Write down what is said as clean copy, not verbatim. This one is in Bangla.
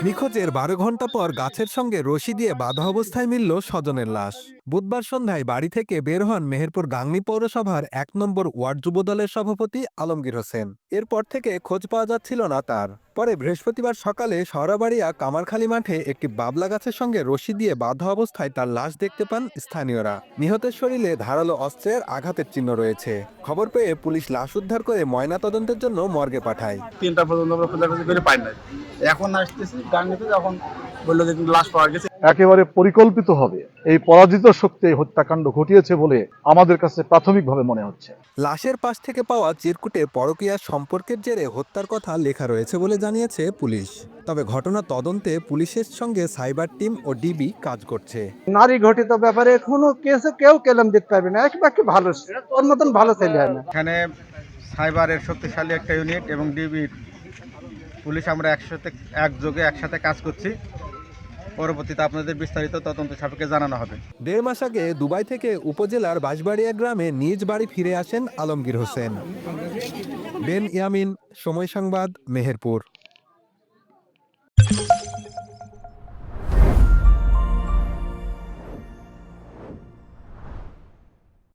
নিখোঁজের ১২ ঘন্টা পর গাছের সঙ্গে রশি দিয়ে বাঁধা অবস্থায় মিলল স্বজনের লাশ। বুধবার সন্ধ্যায় বাড়ি থেকে বের হন মেহেরপুর গাংনী পৌরসভার ১ নম্বর ওয়ার্ড যুবদলের সভাপতি আলমগীর হোসেন। এরপর থেকে খোঁজ পাওয়া যাচ্ছিল না তার। পরে বৃহস্পতিবার সকালে শহরাবাড়িয়া কামারখালী মাঠে একটি বাবলা গাছের সঙ্গে রশি দিয়ে বাঁধা অবস্থায় তার লাশ দেখতে পান স্থানীয়রা। নিহতের শরীরে ধারালো অস্ত্রের আঘাতের চিহ্ন রয়েছে। খবর পেয়ে পুলিশ লাশ উদ্ধার করে ময়নাতদন্তের জন্য মর্গে পাঠায়। ৩টা পর্যন্ত আমরা খোঁজাখুঁজি করে পাই নাই। এখন আসতেছি গাংনীতে, যখন বললো যে লাশ পাওয়া গেছে। একেবারে পরিকল্পিতভাবে এই পরাজিত শক্তি এই হত্যাকাণ্ড ঘটিয়েছে বলে আমাদের কাছে প্রাথমিকভাবে মনে হচ্ছে। লাশের পাশ থেকে পাওয়া চিরকুটে পরকীয়া সম্পর্কের জেরে হত্যার কথা লেখা রয়েছে বলে জানিয়েছে পুলিশ। তবে ঘটনা তদন্তে পুলিশের সঙ্গে সাইবার টিম ও ডিবি কাজ করছে। নারী ঘটিত ব্যাপারে কোনো কেউ কেলেম দিতে পারবে না। একবারে ভালো, ওর মতন ভালো ছেলে হয় না। এখানে সাইবারের শক্তিশালী একটা ইউনিট এবং ডিবির পুলিশ আমরা একযোগে একসাথে কাজ করছি। পরবর্তীতে আপনাদের বিস্তারিত তদন্ত সাপেক্ষে জানানো হবে। ১.৫ মাস আগে দুবাই থেকে উপজেলার বাঁশবাড়িয়া গ্রামে নিজ বাড়ি ফিরে আসেন আলমগীর হোসেন। বেন ইয়ামিন, সময় সংবাদ, মেহেরপুর।